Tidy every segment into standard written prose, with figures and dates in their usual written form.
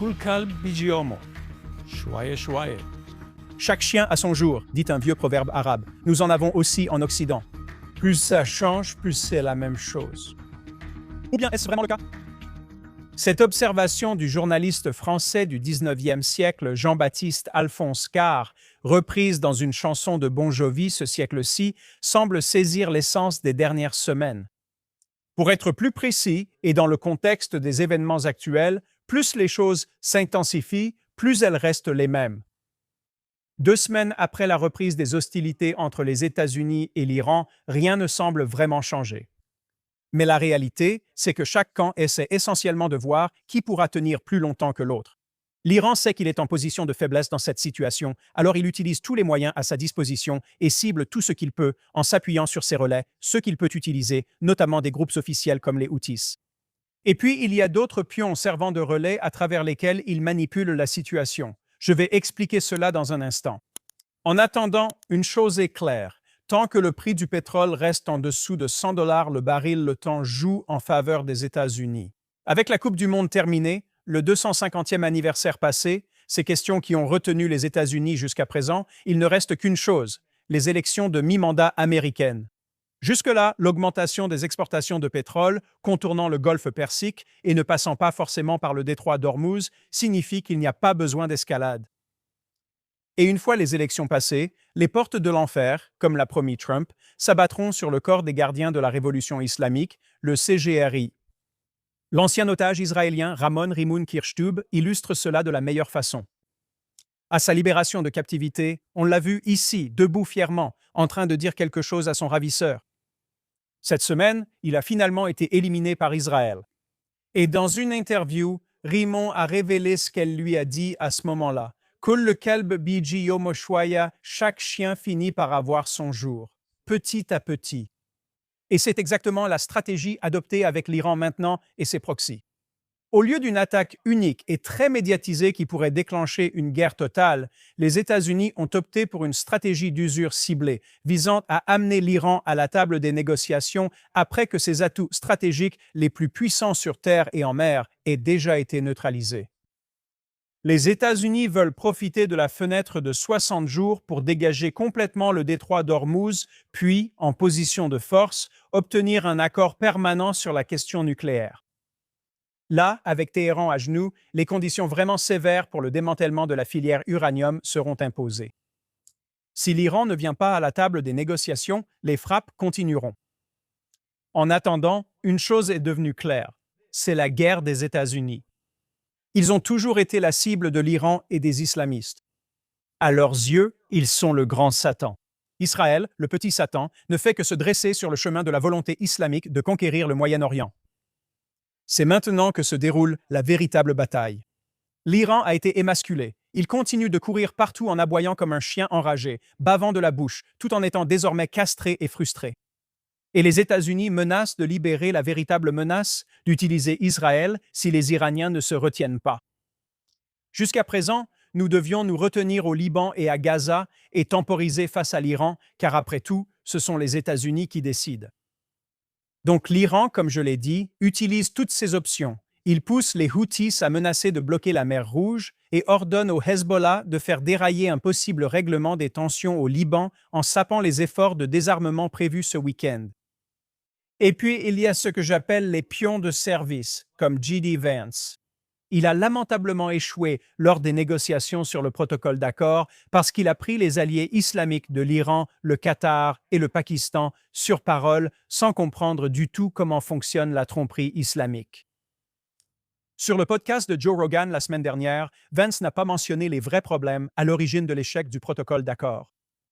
Kul kalb bijiomo. Shwaye shwaye. Chaque chien a son jour, dit un vieux proverbe arabe. Nous en avons aussi en Occident. Plus ça change, plus c'est la même chose. Ou bien est-ce vraiment le cas? Cette observation du journaliste français du 19e siècle Jean-Baptiste Alphonse Karr, reprise dans une chanson de Bon Jovi ce siècle-ci, semble saisir l'essence des dernières semaines. Pour être plus précis, et dans le contexte des événements actuels, plus les choses s'intensifient, plus elles restent les mêmes. 2 semaines après la reprise des hostilités entre les États-Unis et l'Iran, rien ne semble vraiment changer. Mais la réalité, c'est que chaque camp essaie essentiellement de voir qui pourra tenir plus longtemps que l'autre. L'Iran sait qu'il est en position de faiblesse dans cette situation, alors il utilise tous les moyens à sa disposition et cible tout ce qu'il peut en s'appuyant sur ses relais, ceux qu'il peut utiliser, notamment des groupes officiels comme les Houthis. Et puis, il y a d'autres pions servant de relais à travers lesquels il manipule la situation. Je vais expliquer cela dans un instant. En attendant, une chose est claire. Tant que le prix du pétrole reste en dessous de 100 $ le baril, le temps joue en faveur des États-Unis. Avec la Coupe du Monde terminée, le 250e anniversaire passé, ces questions qui ont retenu les États-Unis jusqu'à présent, il ne reste qu'une chose, les élections de mi-mandat américaines. Jusque-là, l'augmentation des exportations de pétrole, contournant le golfe Persique et ne passant pas forcément par le détroit d'Ormuz, signifie qu'il n'y a pas besoin d'escalade. Et une fois les élections passées, les portes de l'enfer, comme l'a promis Trump, s'abattront sur le corps des gardiens de la révolution islamique, le CGRI. L'ancien otage israélien Ramon Rimoun Kirshtub illustre cela de la meilleure façon. À sa libération de captivité, on l'a vu ici, debout fièrement, en train de dire quelque chose à son ravisseur. Cette semaine, il a finalement été éliminé par Israël. Et dans une interview, Rimon a révélé ce qu'elle lui a dit à ce moment-là. Kul kalb biji yom shwaya, chaque chien finit par avoir son jour, petit à petit. Et c'est exactement la stratégie adoptée avec l'Iran maintenant et ses proxys. Au lieu d'une attaque unique et très médiatisée qui pourrait déclencher une guerre totale, les États-Unis ont opté pour une stratégie d'usure ciblée, visant à amener l'Iran à la table des négociations après que ses atouts stratégiques les plus puissants sur terre et en mer aient déjà été neutralisés. Les États-Unis veulent profiter de la fenêtre de 60 jours pour dégager complètement le détroit d'Ormuz, puis, en position de force, obtenir un accord permanent sur la question nucléaire. Là, avec Téhéran à genoux, les conditions vraiment sévères pour le démantèlement de la filière uranium seront imposées. Si l'Iran ne vient pas à la table des négociations, les frappes continueront. En attendant, une chose est devenue claire, c'est la guerre des États-Unis. Ils ont toujours été la cible de l'Iran et des islamistes. À leurs yeux, ils sont le grand Satan. Israël, le petit Satan, ne fait que se dresser sur le chemin de la volonté islamique de conquérir le Moyen-Orient. C'est maintenant que se déroule la véritable bataille. L'Iran a été émasculé. Il continue de courir partout en aboyant comme un chien enragé, bavant de la bouche, tout en étant désormais castré et frustré. Et les États-Unis menacent de libérer la véritable menace, d'utiliser Israël si les Iraniens ne se retiennent pas. Jusqu'à présent, nous devions nous retenir au Liban et à Gaza et temporiser face à l'Iran, car après tout, ce sont les États-Unis qui décident. Donc l'Iran, comme je l'ai dit, utilise toutes ces options. Il pousse les Houthis à menacer de bloquer la mer Rouge et ordonne au Hezbollah de faire dérailler un possible règlement des tensions au Liban en sapant les efforts de désarmement prévus ce week-end. Et puis, il y a ce que j'appelle les pions de service, comme J.D. Vance. Il a lamentablement échoué lors des négociations sur le protocole d'accord parce qu'il a pris les alliés islamiques de l'Iran, le Qatar et le Pakistan sur parole sans comprendre du tout comment fonctionne la tromperie islamique. Sur le podcast de Joe Rogan la semaine dernière, Vance n'a pas mentionné les vrais problèmes à l'origine de l'échec du protocole d'accord.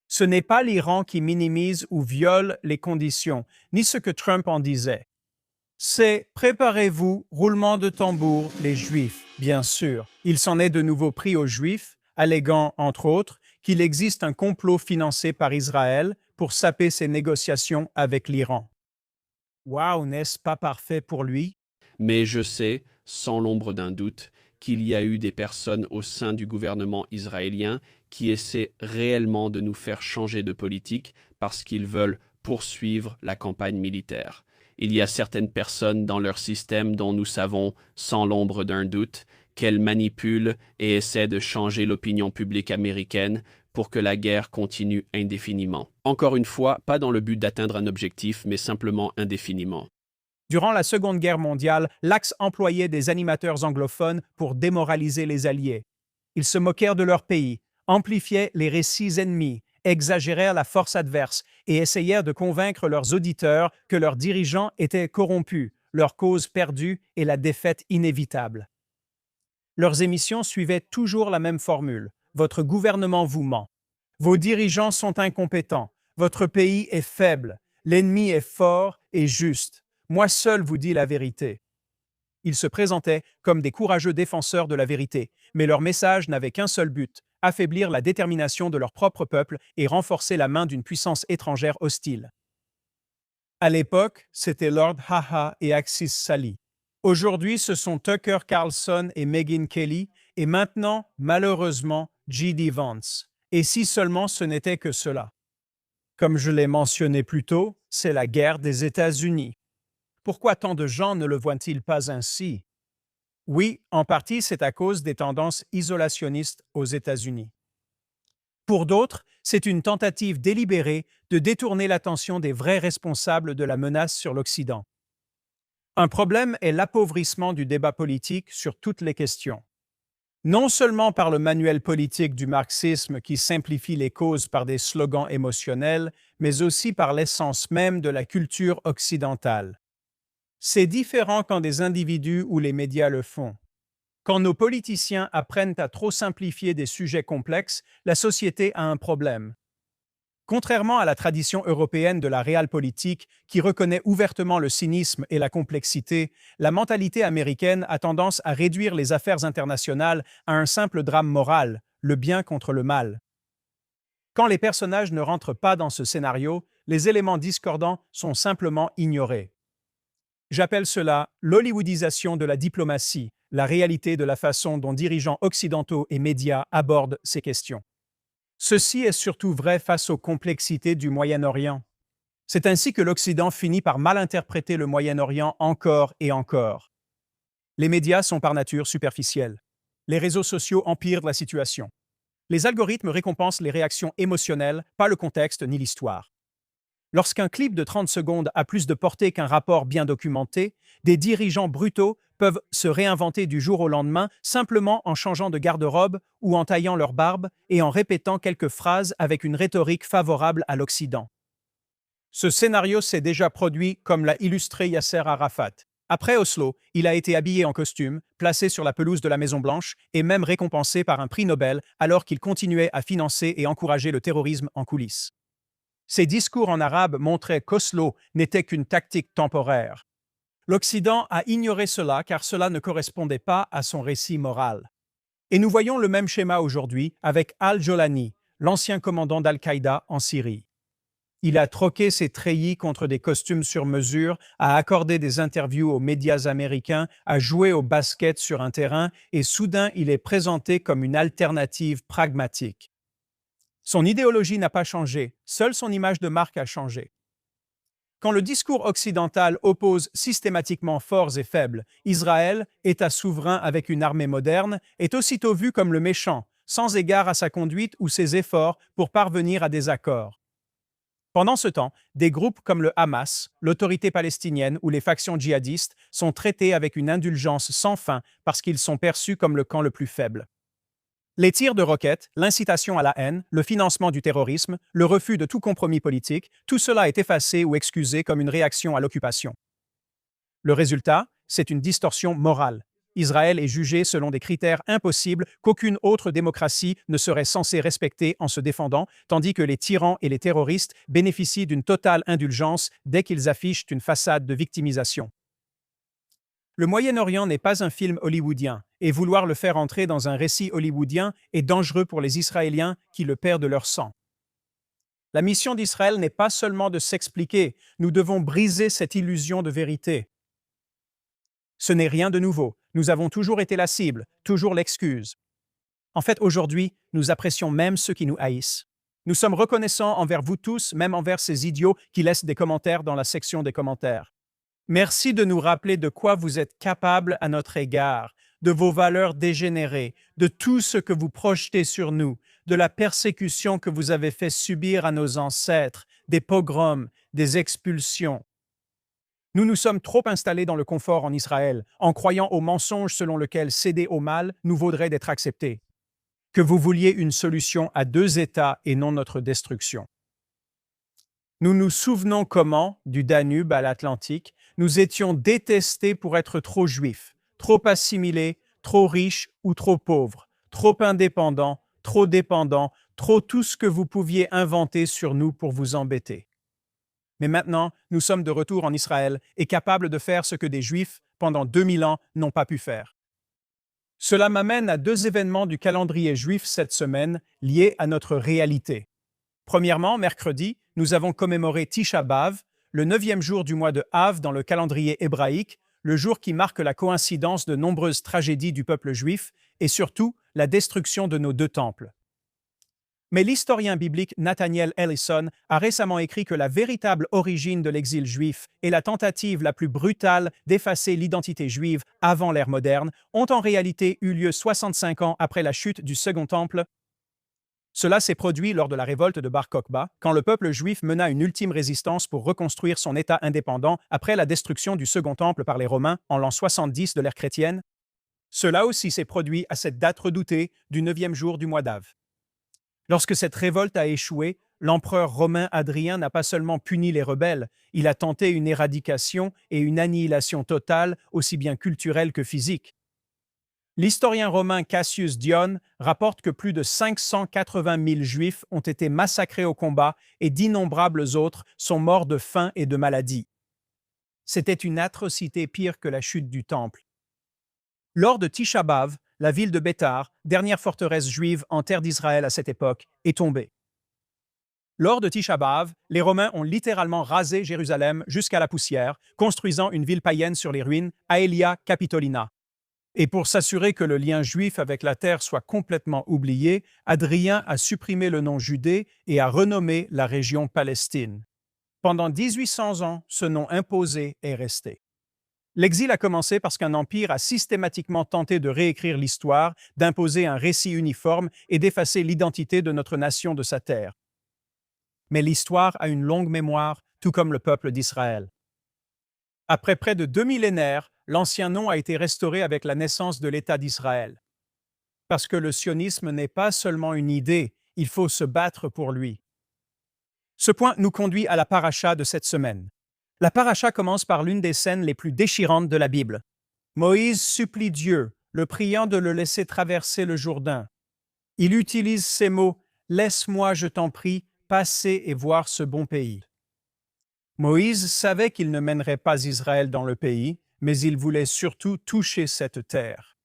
Ce n'est pas l'Iran qui minimise ou viole les conditions, ni ce que Trump en disait. C'est « préparez-vous, roulement de tambour, les Juifs », bien sûr. Il s'en est de nouveau pris aux Juifs, alléguant, entre autres, qu'il existe un complot financé par Israël pour saper ses négociations avec l'Iran. Waouh, n'est-ce pas parfait pour lui? Mais je sais, sans l'ombre d'un doute, qu'il y a eu des personnes au sein du gouvernement israélien qui essaient réellement de nous faire changer de politique parce qu'ils veulent poursuivre la campagne militaire. Il y a certaines personnes dans leur système dont nous savons, sans l'ombre d'un doute, qu'elle manipule et essaie de changer l'opinion publique américaine pour que la guerre continue indéfiniment. Encore une fois, pas dans le but d'atteindre un objectif, mais simplement indéfiniment. Durant la Seconde Guerre mondiale, l'Axe employait des animateurs anglophones pour démoraliser les Alliés. Ils se moquèrent de leur pays, amplifiaient les récits ennemis, exagérèrent la force adverse et essayèrent de convaincre leurs auditeurs que leurs dirigeants étaient corrompus, leur cause perdue et la défaite inévitable. Leurs émissions suivaient toujours la même formule. Votre gouvernement vous ment. Vos dirigeants sont incompétents. Votre pays est faible. L'ennemi est fort et juste. Moi seul vous dis la vérité. Ils se présentaient comme des courageux défenseurs de la vérité, mais leur message n'avait qu'un seul but, affaiblir la détermination de leur propre peuple et renforcer la main d'une puissance étrangère hostile. À l'époque, c'était Lord Haha et Axis Sally. Aujourd'hui, ce sont Tucker Carlson et Megyn Kelly, et maintenant, malheureusement, J.D. Vance. Et si seulement ce n'était que cela. Comme je l'ai mentionné plus tôt, c'est la guerre des États-Unis. Pourquoi tant de gens ne le voient-ils pas ainsi? Oui, en partie, c'est à cause des tendances isolationnistes aux États-Unis. Pour d'autres, c'est une tentative délibérée de détourner l'attention des vrais responsables de la menace sur l'Occident. Un problème est l'appauvrissement du débat politique sur toutes les questions. Non seulement par le manuel politique du marxisme qui simplifie les causes par des slogans émotionnels, mais aussi par l'essence même de la culture occidentale. C'est différent quand des individus ou les médias le font. Quand nos politiciens apprennent à trop simplifier des sujets complexes, la société a un problème. Contrairement à la tradition européenne de la realpolitik qui reconnaît ouvertement le cynisme et la complexité, la mentalité américaine a tendance à réduire les affaires internationales à un simple drame moral, le bien contre le mal. Quand les personnages ne rentrent pas dans ce scénario, les éléments discordants sont simplement ignorés. J'appelle cela l'hollywoodisation de la diplomatie, la réalité de la façon dont dirigeants occidentaux et médias abordent ces questions. Ceci est surtout vrai face aux complexités du Moyen-Orient. C'est ainsi que l'Occident finit par mal interpréter le Moyen-Orient encore et encore. Les médias sont par nature superficiels. Les réseaux sociaux empirent la situation. Les algorithmes récompensent les réactions émotionnelles, pas le contexte ni l'histoire. Lorsqu'un clip de 30 secondes a plus de portée qu'un rapport bien documenté, des dirigeants brutaux peuvent se réinventer du jour au lendemain simplement en changeant de garde-robe ou en taillant leur barbe et en répétant quelques phrases avec une rhétorique favorable à l'Occident. Ce scénario s'est déjà produit comme l'a illustré Yasser Arafat. Après Oslo, il a été habillé en costume, placé sur la pelouse de la Maison-Blanche et même récompensé par un prix Nobel alors qu'il continuait à financer et encourager le terrorisme en coulisses. Ses discours en arabe montraient qu'Oslo n'était qu'une tactique temporaire. L'Occident a ignoré cela car cela ne correspondait pas à son récit moral. Et nous voyons le même schéma aujourd'hui avec Al-Jolani, l'ancien commandant d'Al-Qaïda en Syrie. Il a troqué ses treillis contre des costumes sur mesure, a accordé des interviews aux médias américains, a joué au basket sur un terrain et soudain il est présenté comme une alternative pragmatique. Son idéologie n'a pas changé, seule son image de marque a changé. Quand le discours occidental oppose systématiquement forts et faibles, Israël, État souverain avec une armée moderne, est aussitôt vu comme le méchant, sans égard à sa conduite ou ses efforts pour parvenir à des accords. Pendant ce temps, des groupes comme le Hamas, l'autorité palestinienne ou les factions djihadistes sont traités avec une indulgence sans fin parce qu'ils sont perçus comme le camp le plus faible. Les tirs de roquettes, l'incitation à la haine, le financement du terrorisme, le refus de tout compromis politique, tout cela est effacé ou excusé comme une réaction à l'occupation. Le résultat, c'est une distorsion morale. Israël est jugé selon des critères impossibles qu'aucune autre démocratie ne serait censée respecter en se défendant, tandis que les tyrans et les terroristes bénéficient d'une totale indulgence dès qu'ils affichent une façade de victimisation. Le Moyen-Orient n'est pas un film hollywoodien, et vouloir le faire entrer dans un récit hollywoodien est dangereux pour les Israéliens qui le perdent de leur sang. La mission d'Israël n'est pas seulement de s'expliquer, nous devons briser cette illusion de vérité. Ce n'est rien de nouveau, nous avons toujours été la cible, toujours l'excuse. En fait, aujourd'hui, nous apprécions même ceux qui nous haïssent. Nous sommes reconnaissants envers vous tous, même envers ces idiots qui laissent des commentaires dans la section des commentaires. Merci de nous rappeler de quoi vous êtes capables à notre égard. de vos valeurs dégénérées, de tout ce que vous projetez sur nous, de la persécution que vous avez fait subir à nos ancêtres, des pogroms, des expulsions. Nous nous sommes trop installés dans le confort en Israël, en croyant au mensonge selon lequel céder au mal nous vaudrait d'être acceptés. Que vous vouliez une solution à deux États et non notre destruction. Nous nous souvenons comment, du Danube à l'Atlantique, nous étions détestés pour être trop juifs, trop assimilés, trop riches ou trop pauvres, trop indépendants, trop dépendants, trop tout ce que vous pouviez inventer sur nous pour vous embêter. Mais maintenant, nous sommes de retour en Israël et capables de faire ce que des Juifs, pendant 2000 ans, n'ont pas pu faire. Cela m'amène à deux événements du calendrier juif cette semaine liés à notre réalité. Premièrement, mercredi, nous avons commémoré Tisha B'Av, le 9e jour du mois de Av dans le calendrier hébraïque, le jour qui marque la coïncidence de nombreuses tragédies du peuple juif et surtout la destruction de nos deux temples. Mais l'historien biblique Nathaniel Ellison a récemment écrit que la véritable origine de l'exil juif et la tentative la plus brutale d'effacer l'identité juive avant l'ère moderne ont en réalité eu lieu 65 ans après la chute du Second Temple. Cela s'est produit lors de la révolte de Bar Kokhba, quand le peuple juif mena une ultime résistance pour reconstruire son État indépendant après la destruction du Second Temple par les Romains en l'an 70 de l'ère chrétienne. Cela aussi s'est produit à cette date redoutée du 9e jour du mois d'Av. Lorsque cette révolte a échoué, l'empereur romain Hadrien n'a pas seulement puni les rebelles, il a tenté une éradication et une annihilation totale, aussi bien culturelle que physique. L'historien romain Cassius Dion rapporte que plus de 580 000 Juifs ont été massacrés au combat et d'innombrables autres sont morts de faim et de maladie. C'était une atrocité pire que la chute du Temple. Lors de Tisha B'Av, la ville de Béthar, dernière forteresse juive en terre d'Israël à cette époque, est tombée. Lors de Tisha B'Av, les Romains ont littéralement rasé Jérusalem jusqu'à la poussière, construisant une ville païenne sur les ruines, Aelia Capitolina. Et pour s'assurer que le lien juif avec la terre soit complètement oublié, Hadrien a supprimé le nom Judée et a renommé la région Palestine. Pendant 1800 ans, ce nom imposé est resté. L'exil a commencé parce qu'un empire a systématiquement tenté de réécrire l'histoire, d'imposer un récit uniforme et d'effacer l'identité de notre nation de sa terre. Mais l'histoire a une longue mémoire, tout comme le peuple d'Israël. Après près de 2 millénaires, l'ancien nom a été restauré avec la naissance de l'État d'Israël. Parce que le sionisme n'est pas seulement une idée, il faut se battre pour lui. Ce point nous conduit à la paracha de cette semaine. La paracha commence par l'une des scènes les plus déchirantes de la Bible. Moïse supplie Dieu, le priant de le laisser traverser le Jourdain. Il utilise ces mots « Laisse-moi, je t'en prie, passer et voir ce bon pays ». Moïse savait qu'il ne mènerait pas Israël dans le pays, mais il voulait surtout toucher cette terre.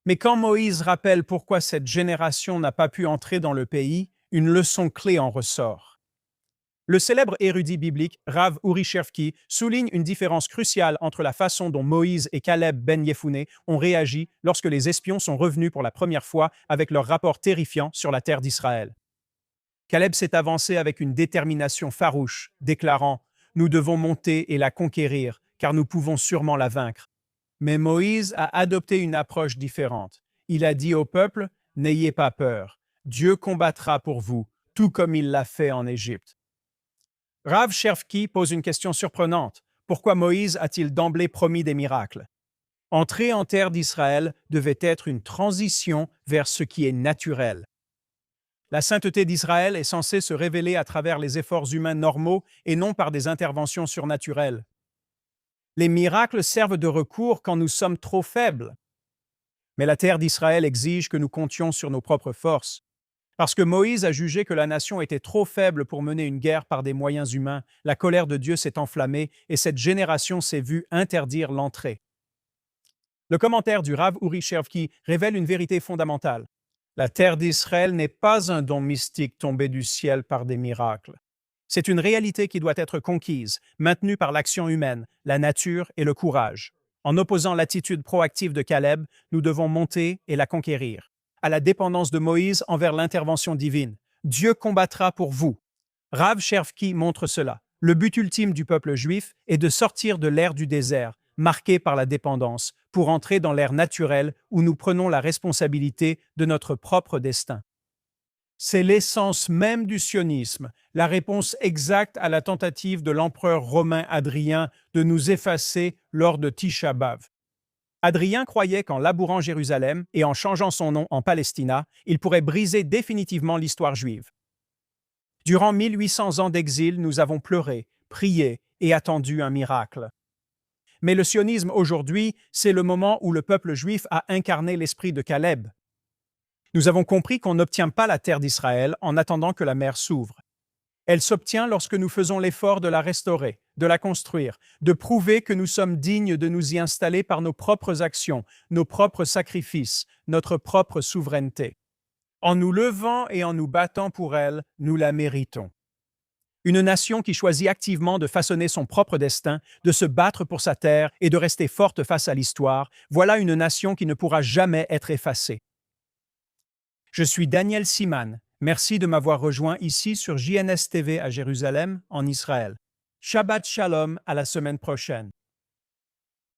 Mais quand Moïse rappelle pourquoi cette génération n'a pas pu entrer dans le pays, une leçon clé en ressort. Le célèbre érudit biblique Rav Uri Cherfki souligne une différence cruciale entre la façon dont Moïse et Caleb ben Yefouné ont réagi lorsque les espions sont revenus pour la première fois avec leur rapport terrifiant sur la terre d'Israël. Caleb s'est avancé avec une détermination farouche, déclarant « Nous devons monter et la conquérir, car nous pouvons sûrement la vaincre. » Mais Moïse a adopté une approche différente. Il a dit au peuple « N'ayez pas peur, Dieu combattra pour vous, tout comme il l'a fait en Égypte. » Rav Cherfki pose une question surprenante. Pourquoi Moïse a-t-il d'emblée promis des miracles? Entrer en terre d'Israël devait être une transition vers ce qui est naturel. La sainteté d'Israël est censée se révéler à travers les efforts humains normaux et non par des interventions surnaturelles. Les miracles servent de recours quand nous sommes trop faibles. Mais la terre d'Israël exige que nous comptions sur nos propres forces. Parce que Moïse a jugé que la nation était trop faible pour mener une guerre par des moyens humains, la colère de Dieu s'est enflammée et cette génération s'est vue interdire l'entrée. Le commentaire du Rav Uri Cherfki révèle une vérité fondamentale. La terre d'Israël n'est pas un don mystique tombé du ciel par des miracles. C'est une réalité qui doit être conquise, maintenue par l'action humaine, la nature et le courage. En opposant l'attitude proactive de Caleb, nous devons monter et la conquérir. À la dépendance de Moïse envers l'intervention divine. Dieu combattra pour vous. Rav Cherfki montre cela. Le but ultime du peuple juif est de sortir de l'ère du désert, marquée par la dépendance, pour entrer dans l'ère naturelle où nous prenons la responsabilité de notre propre destin. C'est l'essence même du sionisme, la réponse exacte à la tentative de l'empereur romain Adrien de nous effacer lors de Tisha B'Av. Adrien croyait qu'en labourant Jérusalem et en changeant son nom en Palestina, il pourrait briser définitivement l'histoire juive. Durant 1800 ans d'exil, nous avons pleuré, prié et attendu un miracle. Mais le sionisme aujourd'hui, c'est le moment où le peuple juif a incarné l'esprit de Caleb. Nous avons compris qu'on n'obtient pas la terre d'Israël en attendant que la mer s'ouvre. Elle s'obtient lorsque nous faisons l'effort de la restaurer, de la construire, de prouver que nous sommes dignes de nous y installer par nos propres actions, nos propres sacrifices, notre propre souveraineté. En nous levant et en nous battant pour elle, nous la méritons. Une nation qui choisit activement de façonner son propre destin, de se battre pour sa terre et de rester forte face à l'histoire, voilà une nation qui ne pourra jamais être effacée. Je suis Daniel Siman. Merci de m'avoir rejoint ici sur JNS TV à Jérusalem, en Israël. Shabbat Shalom, à la semaine prochaine.